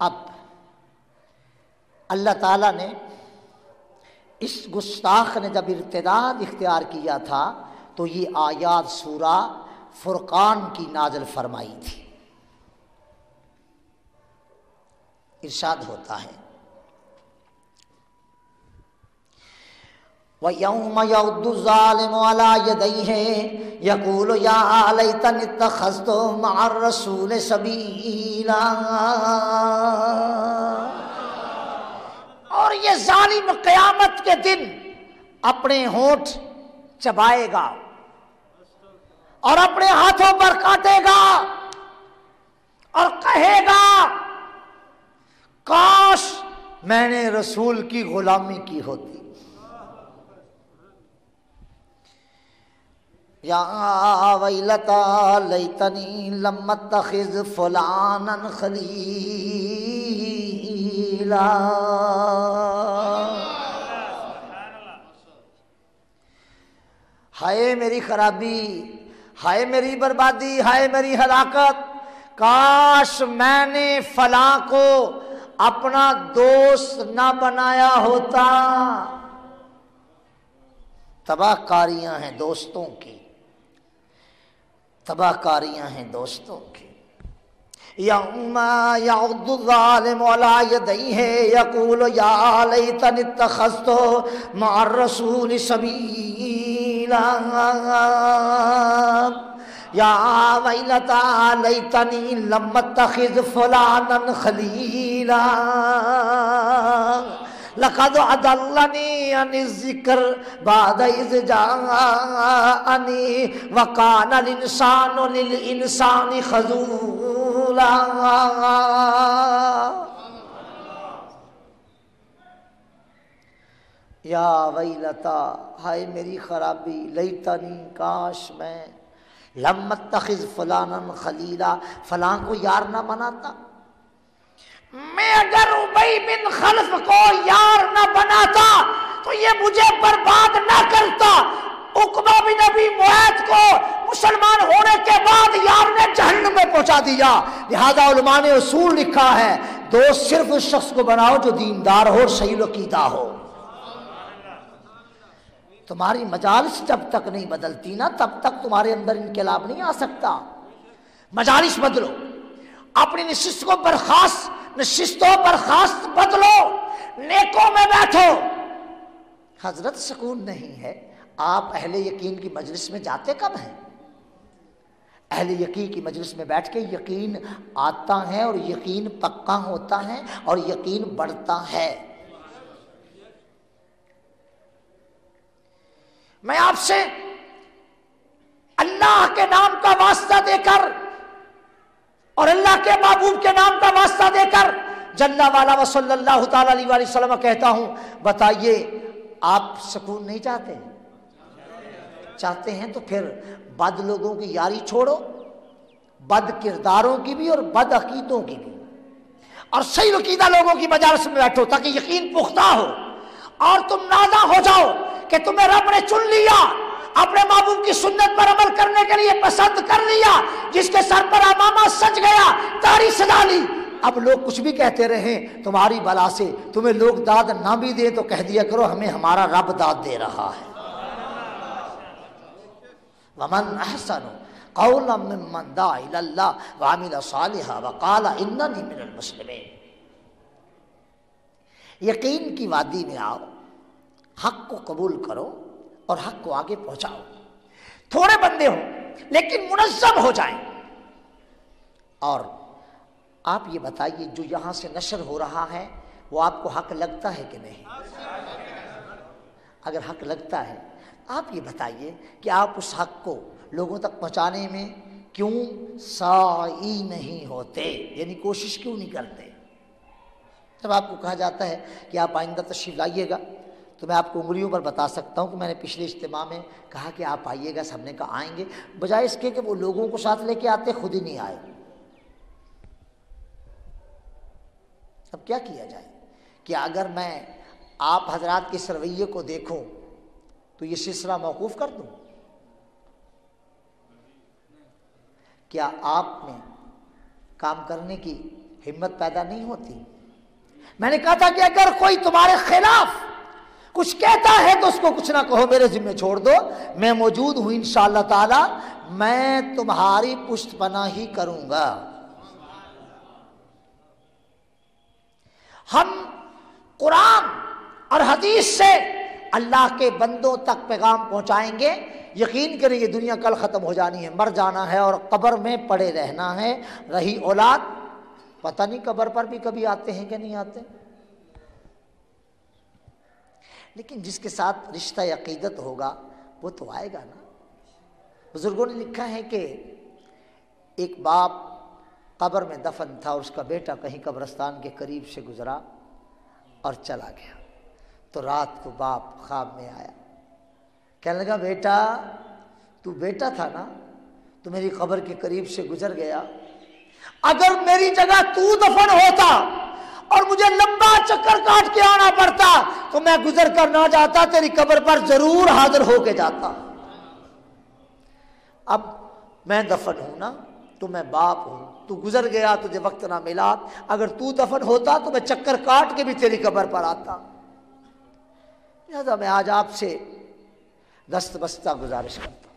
اب اللہ تعالیٰ نے اس گستاخ نے جب ارتداد اختیار کیا تھا تو یہ آیات سورہ فرقان کی نازل فرمائی تھی۔ ارشاد ہوتا ہے وَيَوْمَ يَعُضُّ الظَّالِمُ عَلَىٰ يَدَيْهِ يَقُولُ يَا لَيْتَنِي اتَّخَذْتُ مَعَ الرَّسُولِ سَبِيلًا۔ اور یہ ظالم قیامت کے دن اپنے ہونٹ چبائے گا اور اپنے ہاتھوں پر کاٹے گا اور کہے گا کاش میں نے رسول کی غلامی کی ہوتی۔ یا ویلتا لیتنی لم اتخذ فلانا خلیلا۔ ہائے میری خرابی، ہائے میری بربادی، ہائے میری ہلاکت، کاش میں نے فلاں کو اپنا دوست نہ بنایا ہوتا۔ تباہ کاریاں ہیں دوستوں کی، تباہ کاریاں ہیں دوستوں کی۔ یوم یعض الظالم علی یدیہ یقول یا لیتنی اتخذت مع الرسول سبیلا۔ یا ویلتا لیتنی لم اتخذ فلانا خلیلا۔ لقد اضلنی عن الذکر بعد اذ جاءنی وکان الانسان للانسان خذولا۔ یا ویلتا، ہائے میری خرابی، لیتنی کاش میں، لم اتخذ فلانا خلیلا، فلاں کو یار نہ بناتا۔ میں اگر ابی بن خلف کو یار نہ بناتا تو یہ مجھے برباد نہ کرتا۔ عقبہ بن ابی معیط کو مسلمان ہونے کے بعد یار نے جہنم میں پہنچا دیا۔ لہذا علماء نے اصول لکھا ہے، دوست صرف اس شخص کو بناؤ جو دیندار ہو اور صحیح عقیدہ ہو۔ تمہاری مجالس جب تک نہیں بدلتی نا تب تک تمہارے اندر انقلاب نہیں آ سکتا۔ مجالس بدلو، اپنی نشستوں پر خاص بدلو، نیکوں میں بیٹھو۔ حضرت سکون نہیں ہے، آپ اہل یقین کی مجلس میں جاتے کب ہیں؟ اہل یقین کی مجلس میں بیٹھ کے یقین آتا ہے اور یقین پکا ہوتا ہے اور یقین بڑھتا ہے۔ میں آپ سے اللہ کے نام کا واسطہ دے کر اور اللہ کے محبوب کے نام کا واسطہ دے کر جل والا و صلی اللہ تعالی علیہ وآلہ وسلم کہتا ہوں، بتائیے آپ سکون نہیں چاہتے؟ چاہتے ہیں تو پھر بد لوگوں کی یاری چھوڑو، بد کرداروں کی بھی اور بد عقیدوں کی بھی، اور صحیح عقیدہ لوگوں کی مجالس میں بیٹھو تاکہ یقین پختہ ہو اور تم نازا ہو جاؤ کہ تمہیں رب نے چن لیا، اپنے محبوب کی سنت پر عمل کرنے کے لیے پسند کر لیا، جس کے سر پر امامہ سج گیا، داڑھی سجا لی۔ اب لوگ کچھ بھی کہتے رہیں، تمہاری بلا سے تمہیں لوگ داد نہ بھی دے تو کہہ دیا کرو ہمیں ہمارا رب داد دے رہا ہے۔ ومن احسن قولا ممن دعا الی اللہ وعمل صالحا وقال اننی من المسلمین۔ یقین کی وادی میں آؤ، حق کو قبول کرو اور حق کو آگے پہنچاؤ۔ تھوڑے بندے ہوں لیکن منظم ہو جائیں۔ اور آپ یہ بتائیے جو یہاں سے نشر ہو رہا ہے وہ آپ کو حق لگتا ہے کہ نہیں؟ اگر حق لگتا ہے آپ یہ بتائیے کہ آپ اس حق کو لوگوں تک پہنچانے میں کیوں سعی نہیں ہوتے، یعنی کوشش کیوں نہیں کرتے؟ جب آپ کو کہا جاتا ہے کہ آپ آئندہ تشریف لائیے گا تو میں آپ کو انگلیوں پر بتا سکتا ہوں کہ میں نے پچھلے اجتماع میں کہا کہ آپ آئیے گا، سب نے کہا آئیں گے، بجائے اس کے کہ وہ لوگوں کو ساتھ لے کے آتے خود ہی نہیں آئے۔ اب کیا کیا جائے کہ اگر میں آپ حضرات کے اس رویے کو دیکھوں تو یہ سلسلہ موقوف کر دوں؟ کیا آپ میں کام کرنے کی ہمت پیدا نہیں ہوتی؟ میں نے کہا تھا کہ اگر کوئی تمہارے خلاف کچھ کہتا ہے تو اس کو کچھ نہ کہو، میرے ذمہ چھوڑ دو، میں موجود ہوں انشاءاللہ تعالی، میں تمہاری پشت پناہی کروں گا۔ ہم قرآن اور حدیث سے اللہ کے بندوں تک پیغام پہنچائیں گے، یقین کریں یہ دنیا کل ختم ہو جانی ہے، مر جانا ہے اور قبر میں پڑے رہنا ہے۔ رہی اولاد، پتہ نہیں قبر پر بھی کبھی آتے ہیں کہ نہیں آتے، لیکن جس کے ساتھ رشتہ عقیدت ہوگا وہ تو آئے گا نا۔ بزرگوں نے لکھا ہے کہ ایک باپ قبر میں دفن تھا، اس کا بیٹا کہیں قبرستان کے قریب سے گزرا اور چلا گیا، تو رات کو باپ خواب میں آیا، کہنے لگا بیٹا تو بیٹا تھا نا، تو میری قبر کے قریب سے گزر گیا، اگر میری جگہ تو دفن ہوتا اور مجھے لمبا چکر کاٹ کے آنا پڑتا تو میں گزر کر نہ جاتا، تیری قبر پر ضرور حاضر ہو کے جاتا۔ اب میں دفن ہوں نا، تو میں باپ ہوں، تو گزر گیا، تجھے وقت نہ ملا، اگر تو دفن ہوتا تو میں چکر کاٹ کے بھی تیری قبر پر آتا۔ لہذا میں آج آپ سے دست بستہ گزارش کرتا ہوں،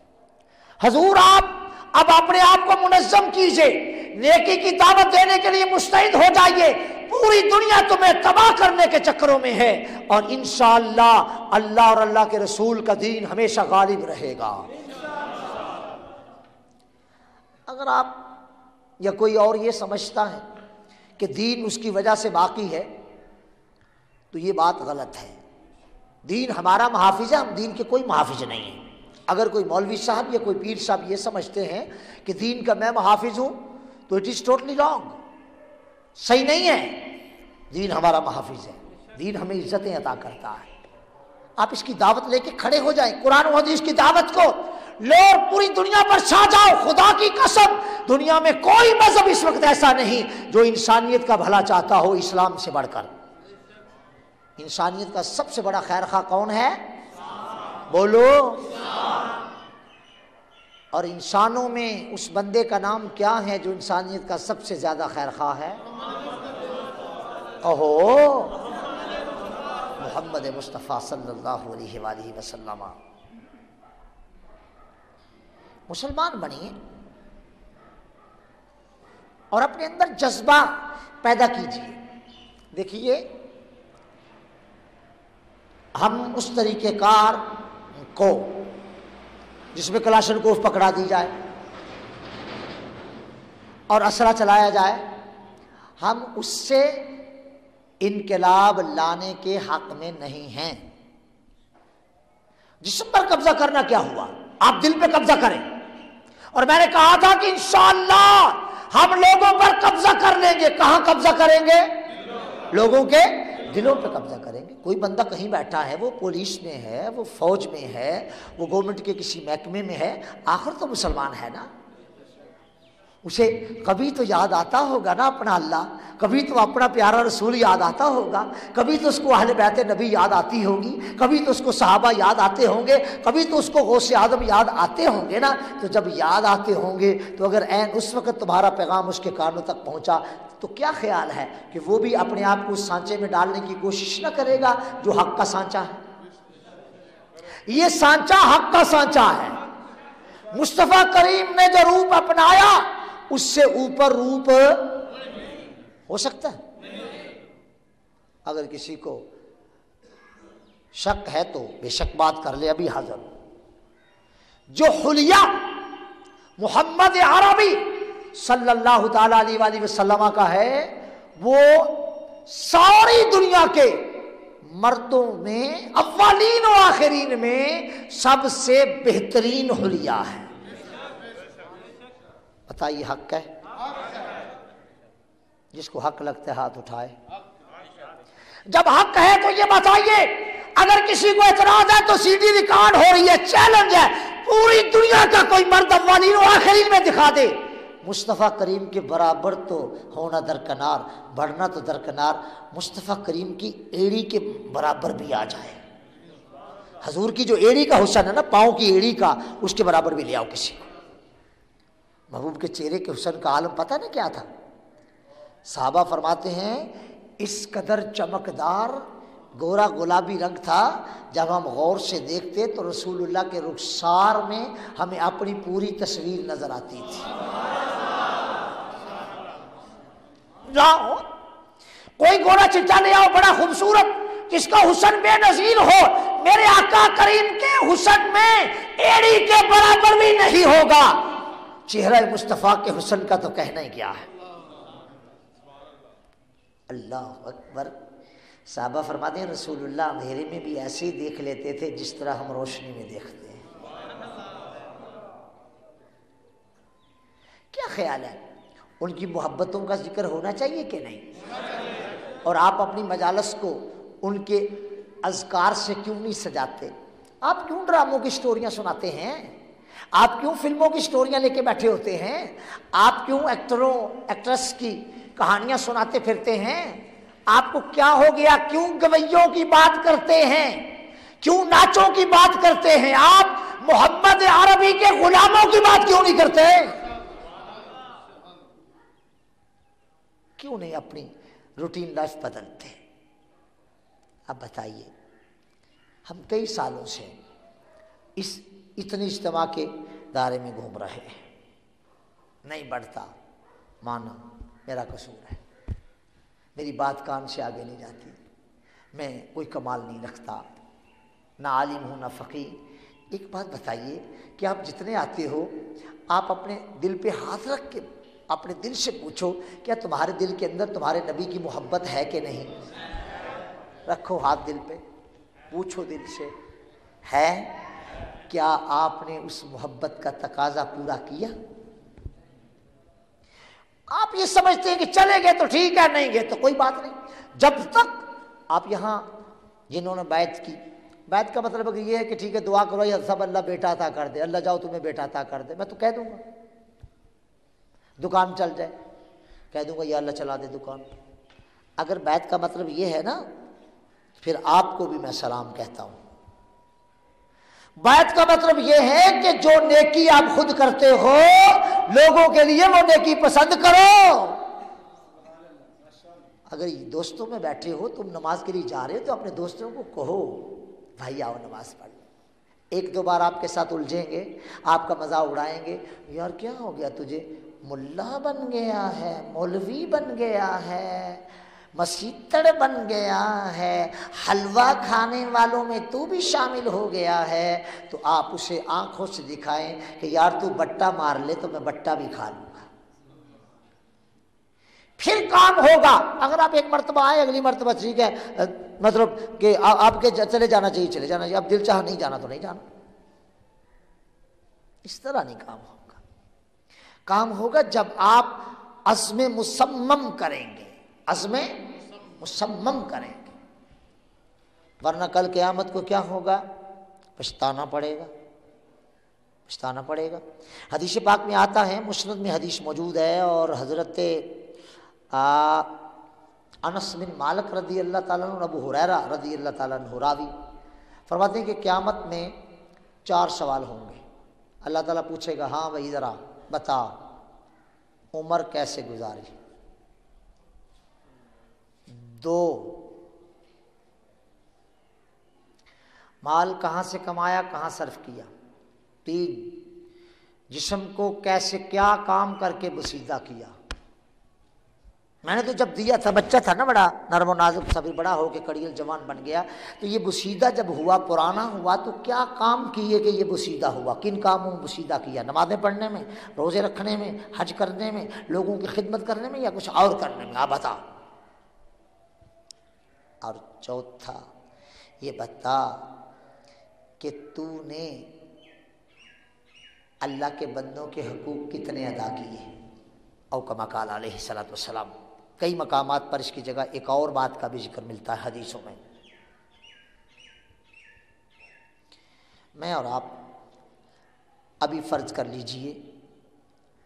حضور آپ اب اپنے آپ کو منظم کیجئے، نیکی کی دعوت دینے کے لیے مستعد ہو جائیے، پوری دنیا تمہیں تباہ کرنے کے چکروں میں ہے، اور انشاءاللہ اللہ اور اللہ کے رسول کا دین ہمیشہ غالب رہے گا۔ اگر آپ یا کوئی اور یہ سمجھتا ہے کہ دین اس کی وجہ سے باقی ہے تو یہ بات غلط ہے۔ دین ہمارا محافظ ہے، ہم دین کے کوئی محافظ نہیں ہیں۔ اگر کوئی مولوی صاحب یا کوئی پیر صاحب یہ سمجھتے ہیں کہ دین کا میں محافظ ہوں تو اٹ از ٹوٹلی رانگ، صحیح نہیں ہے۔ دین ہمارا محافظ ہے، دین ہمیں عزتیں عطا کرتا ہے۔ آپ اس کی دعوت لے کے کھڑے ہو جائیں، قرآن و حدیث کی دعوت کو لو اور پوری دنیا پر چھا جاؤ۔ خدا کی قسم دنیا میں کوئی مذہب اس وقت ایسا نہیں جو انسانیت کا بھلا چاہتا ہو اسلام سے بڑھ کر۔ انسانیت کا سب سے بڑا خیر خواہ کون ہے؟ بولو۔ اور انسانوں میں اس بندے کا نام کیا ہے جو انسانیت کا سب سے زیادہ خیر خواہ ہے؟ اوہو، محمد مصطفیٰ صلی اللہ علیہ وآلہ وسلم۔ مسلمان بنیے اور اپنے اندر جذبہ پیدا کیجیے۔ دیکھیے، ہم اس طریقہ کار کو جس میں کلاشنکوف پکڑا دی جائے اور اسلحہ چلایا جائے، ہم اس سے انقلاب لانے کے حق میں نہیں ہیں۔ جسم پر قبضہ کرنا کیا ہوا؟ آپ دل پہ قبضہ کریں، اور میں نے کہا تھا کہ انشاءاللہ ہم لوگوں پر قبضہ کر لیں گے۔ کہاں قبضہ کریں گے؟ لوگوں کے دلوں پہ قبضہ کریں گے۔ کوئی بندہ کہیں بیٹھا ہے، وہ پولیس میں ہے، وہ فوج میں ہے، وہ گورنمنٹ کے کسی محکمے میں ہے، آخر تو مسلمان ہے نا۔ اسے کبھی تو یاد آتا ہوگا نا اپنا اللہ، کبھی تو اپنا پیارا رسول یاد آتا ہوگا، کبھی تو اس کو اہل بیت نبی یاد آتی ہوگی، کبھی تو اس کو صحابہ یاد آتے ہوں گے، کبھی تو اس کو غوث اعظم یاد آتے ہوں گے نا۔ تو جب یاد آتے ہوں گے تو اگر عین اس وقت تمہارا پیغام اس کے کانوں تک پہنچا تو کیا خیال ہے کہ وہ بھی اپنے آپ کو اس سانچے میں ڈالنے کی کوشش نہ کرے گا جو حق کا سانچا ہے؟ یہ سانچا حق کا سانچا ہے۔ مصطفیٰ کریم نے جو روپ اپنایا اس سے اوپر روپ ہو سکتا ہے؟ اگر کسی کو شک ہے تو بے شک بات کر لے، ابھی حاضر ہوں۔ جو حلیہ محمد عربی صلی اللہ تعالی علیہ وآلہ وسلم کا ہے، وہ ساری دنیا کے مردوں میں اولین و آخرین میں سب سے بہترین حلیہ ہے۔ بتائیے حق ہے؟ جس کو حق لگتا ہے ہاتھ اٹھائے۔ جب حق ہے تو یہ بتائیے، اگر کسی کو اعتراض ہے تو سی ڈی ریکارڈ ہو رہی ہے، چیلنج ہے، پوری دنیا کا کوئی مرد اولین و آخرین میں دکھا دے مصطفیٰ کریم کے برابر تو ہونا درکنار، بڑھنا تو درکنار، مصطفیٰ کریم کی ایڑی کے برابر بھی آ جائے۔ حضور کی جو ایڑی کا حسن ہے نا، پاؤں کی ایڑی کا، اس کے برابر بھی لے آؤ کسی کو۔ محبوب کے چہرے کے حسن کا عالم پتہ نہیں کیا تھا؟ صحابہ فرماتے ہیں اس قدر چمکدار گورا گلابی رنگ تھا، جب ہم غور سے دیکھتے تو رسول اللہ کے رخسار میں ہمیں اپنی پوری تصویر نظر آتی تھی۔ کوئی گورا چٹا لے آؤ بڑا خوبصورت، جس کا حسن بے نظیر ہو، میرے آقا کریم کے حسن میں ایڑی کے برابر بھی نہیں ہوگا، چہرہ مصطفیٰ کے حسن کا تو کہنا ہی کیا ہے۔ اللہ اکبر۔ صحابہ فرماتے ہیں رسول اللہ اندھیرے میں بھی ایسے ہی دیکھ لیتے تھے جس طرح ہم روشنی میں دیکھتے ہیں۔ کیا خیال ہے، ان کی محبتوں کا ذکر ہونا چاہیے کہ نہیں؟ اور آپ اپنی مجالس کو ان کے اذکار سے کیوں نہیں سجاتے؟ آپ کیوں ڈراموں کی سٹوریاں سناتے ہیں؟ آپ کیوں فلموں کی سٹوریاں لے کے بیٹھے ہوتے ہیں؟ آپ کیوں ایکٹروں ایکٹریس کی کہانیاں سناتے پھرتے ہیں؟ آپ کو کیا ہو گیا؟ کیوں گویوں کی بات کرتے ہیں؟ کیوں ناچوں کی بات کرتے ہیں؟ آپ محمد عربی کے غلاموں کی بات کیوں نہیں کرتے؟ کیوں نہیں اپنی روٹین لائف بدلتے؟ اب بتائیے، ہم کئی سالوں سے اس اتنی اجتماع کے دائرے میں گھوم رہے ہیں، نہیں بڑھتا، مانا میرا قصور ہے، میری بات کان سے آگے نہیں جاتی، میں کوئی کمال نہیں رکھتا، نہ عالم ہوں نہ فقیہ۔ ایک بات بتائیے کہ آپ جتنے آتے ہو، آپ اپنے دل پہ ہاتھ رکھ کے اپنے دل سے پوچھو، کیا تمہارے دل کے اندر تمہارے نبی کی محبت ہے کہ نہیں؟ رکھو ہاتھ دل پہ، پوچھو دل سے، ہے؟ کیا آپ نے اس محبت کا تقاضا پورا کیا؟ آپ یہ سمجھتے ہیں کہ چلے گئے تو ٹھیک ہے، نہیں گئے تو کوئی بات نہیں۔ جب تک آپ یہاں جنہوں نے بیعت کی، بیعت کا مطلب یہ ہے کہ ٹھیک ہے دعا کرو یا سب اللہ بیٹا عطا کر دے، اللہ جاؤ تمہیں بیٹا عطا کر دے، میں تو کہہ دوں گا۔ دکان چل جائے، کہہ دوں گا یا اللہ چلا دے دکان۔ اگر بیعت کا مطلب یہ ہے نا، پھر آپ کو بھی میں سلام کہتا ہوں۔ بیعت کا مطلب یہ ہے کہ جو نیکی آپ خود کرتے ہو، لوگوں کے لیے وہ نیکی پسند کرو۔ اگر دوستوں میں بیٹھے ہو، تم نماز کے لیے جا رہے ہو، تو اپنے دوستوں کو کہو بھائی آؤ نماز پڑھ لو۔ ایک دو بار آپ کے ساتھ الجھیں گے، آپ کا مذاق اڑائیں گے، یار کیا ہو گیا تجھے؟ ملا بن گیا ہے، مولوی بن گیا ہے، مسیتڑ بن گیا ہے، حلوہ کھانے والوں میں تو بھی شامل ہو گیا ہے۔ تو آپ اسے آنکھوں سے دکھائیں کہ یار تو بٹا مار لے تو میں بٹا بھی کھا لوں گا، پھر کام ہوگا۔ اگر آپ ایک مرتبہ آئے، اگلی مرتبہ ٹھیک ہے، مطلب کہ آپ کے چلے جانا چاہیے چلے جانا چاہیے، اب دل چاہ نہیں جانا تو نہیں جانا۔ اس طرح نہیں کام ہوگا۔ کام ہوگا جب آپ عزم مصمم کریں گے، عزم مصمم کریں گے، ورنہ کل قیامت کو کیا ہوگا؟ پچھتانا پڑے گا، پچھتانا پڑے گا۔ حدیث پاک میں آتا ہے، مسند میں حدیث موجود ہے، اور حضرت انس بن مالک رضی اللہ تعالیٰ عنہ، ابو ہریرہ رضی اللہ تعالیٰ عنہ راوی فرماتے ہیں کہ قیامت میں 4 سوال ہوں گے۔ اللہ تعالیٰ پوچھے گا، ہاں بھائی ذرا بتا عمر کیسے گزاری؟ 2 مال کہاں سے کمایا، کہاں صرف کیا؟ 3 جسم کو کیسے کیا کام کر کے بسیدہ کیا؟ میں نے تو جب دیا تھا، بچہ تھا نا بڑا نرم و نازک، سبھی بڑا ہو کے کڑیل جوان بن گیا، تو یہ بسیدہ جب ہوا، پرانا ہوا، تو کیا کام کیے کہ یہ بسیدہ ہوا؟ کن کاموں میں بسیدہ کیا؟ نمازیں پڑھنے میں، روزے رکھنے میں، حج کرنے میں، لوگوں کی خدمت کرنے میں، یا کچھ اور کرنے میں؟ آپ بتا۔ اور چوتھا یہ بتا کہ تو نے اللہ کے بندوں کے حقوق کتنے ادا کیے؟ او کما قال علیہ الصلوۃ والسلام۔ کئی مقامات پر اس کی جگہ ایک اور بات کا بھی ذکر ملتا ہے حدیثوں میں۔ میں اور آپ ابھی فرض کر لیجئے،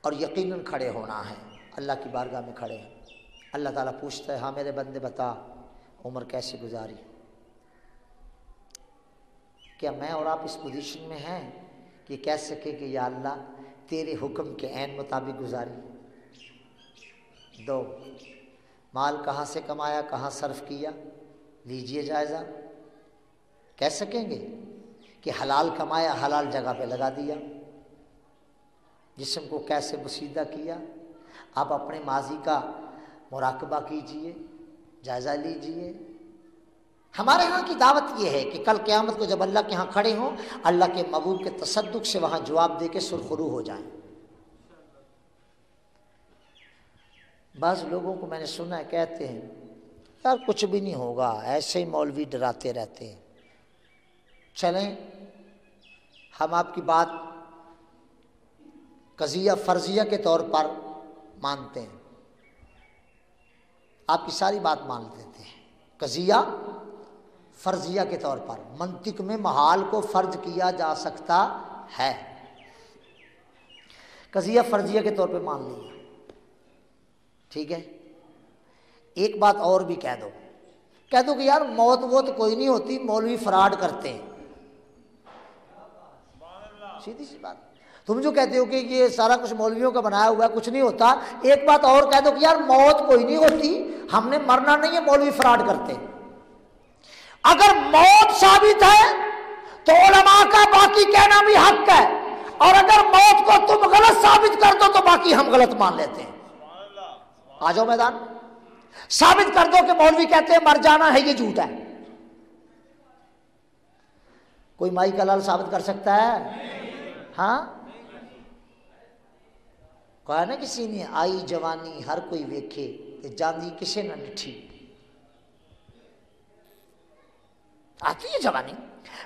اور یقیناً کھڑے ہونا ہے، اللہ کی بارگاہ میں کھڑے ہیں، اللہ تعالیٰ پوچھتا ہے، ہاں میرے بندے بتا عمر کیسے گزاری؟ کیا میں اور آپ اس پوزیشن میں ہیں کہ کہہ سکے کہ یا اللہ تیرے حکم کے عین مطابق گزاری؟ 2 مال کہاں سے کمایا، کہاں صرف کیا؟ لیجئے جائزہ۔ کہہ سکیں گے کہ حلال کمایا، حلال جگہ پہ لگا دیا؟ جسم کو کیسے بسیدہ کیا؟ آپ اپنے ماضی کا مراقبہ کیجئے، جائزہ لیجئے، ہمارے ہاں کی دعوت یہ ہے کہ کل قیامت کو جب اللہ کے ہاں کھڑے ہوں، اللہ کے محبوب کے تصدق سے وہاں جواب دے کے سرخرو ہو جائیں۔ بعض لوگوں کو میں نے سنا ہے کہتے ہیں یار کچھ بھی نہیں ہوگا، ایسے ہی مولوی ڈراتے رہتے ہیں۔ چلیں ہم آپ کی بات قضیہ فرضیہ کے طور پر مانتے ہیں، آپ کی ساری بات مان لیتے ہیں، قضیہ فرضیہ کے طور پر منطق میں محال کو فرض کیا جا سکتا ہے، قضیہ فرضیہ کے طور پہ مان لیا، ٹھیک ہے۔ ایک بات اور بھی کہہ دو کہ یار موت کوئی نہیں ہوتی، مولوی فراڈ کرتے ہیں، سیدھی سی بات۔ تم جو کہتے ہو کہ یہ سارا کچھ مولویوں کا بنایا ہوا ہے، کچھ نہیں ہوتا، ایک بات اور کہہ دو کہ یار موت کوئی نہیں ہوتی، ہم نے مرنا نہیں ہے، مولوی فراڈ کرتے ہیں۔ اگر موت ثابت ہے تو علماء کا باقی کہنا بھی حق ہے، اور اگر موت کو تم غلط ثابت کر دو تو باقی ہم غلط مان لیتے ہیں۔ آ جاؤ میدان، ثابت کر دو کہ مولوی کہتے ہیں مر جانا ہے، یہ جھوٹ ہے۔ کوئی مائی کا لال ثابت کر سکتا ہے؟ ہاں، کہا نا کسی نے آئی جوانی ہر کوئی ویکھے تے جاندی کسے نہ ڈٹھی۔ آتی ہے جوانی،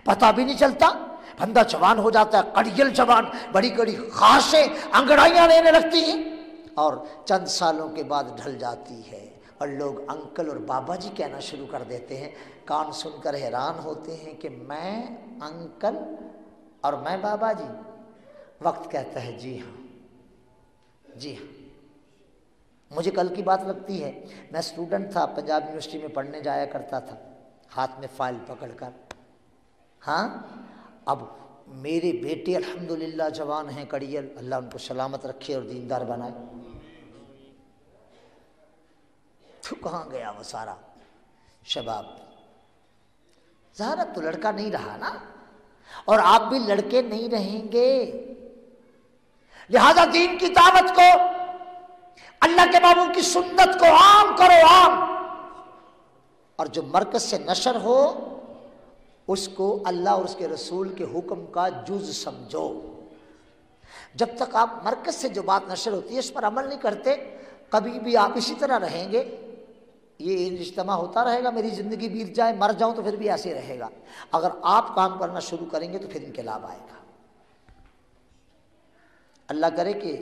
پتہ بھی نہیں چلتا، بندہ جوان ہو جاتا ہے، کڑیل جوان، بڑی بڑی خاصیں انگڑائیاں لینے لگتی ہیں، اور چند سالوں کے بعد ڈھل جاتی ہے، اور لوگ انکل اور بابا جی کہنا شروع کر دیتے ہیں۔ کان سن کر حیران ہوتے ہیں کہ میں انکل اور میں بابا جی؟ وقت کہتا ہے جی ہاں، جی ہاں۔ مجھے کل کی بات لگتی ہے، میں اسٹوڈنٹ تھا، پنجاب یونیورسٹی میں پڑھنے جایا کرتا تھا، ہاتھ میں فائل پکڑ کر، ہاں۔ اب میرے بیٹے الحمدللہ جوان ہیں، کڑیل، اللہ ان کو سلامت رکھے اور دیندار بنائے۔ تو کہاں گیا وہ سارا شباب؟ ظاہر تو لڑکا نہیں رہا نا، اور آپ بھی لڑکے نہیں رہیں گے۔ لہذا دین کی دعوت کو، اللہ کے محبوب کی سنت کو عام کرو، عام، اور جو مرکز سے نشر ہو اس کو اللہ اور اس کے رسول کے حکم کا جز سمجھو۔ جب تک آپ مرکز سے جو بات نشر ہوتی ہے اس پر عمل نہیں کرتے، کبھی بھی آپ اسی طرح رہیں گے۔ یہ اجتماع ہوتا رہے گا، میری زندگی بیت جائے، مر جاؤں تو پھر بھی ایسے رہے گا۔ اگر آپ کام کرنا شروع کریں گے تو پھر انقلاب آئے گا۔ اللہ کرے کہ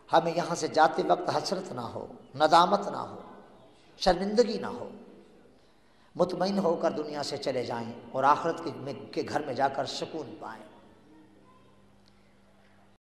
ہمیں یہاں سے جاتے وقت حسرت نہ ہو، ندامت نہ ہو، شرمندگی نہ ہو، مطمئن ہو کر دنیا سے چلے جائیں اور آخرت کے گھر میں جا کر سکون پائیں۔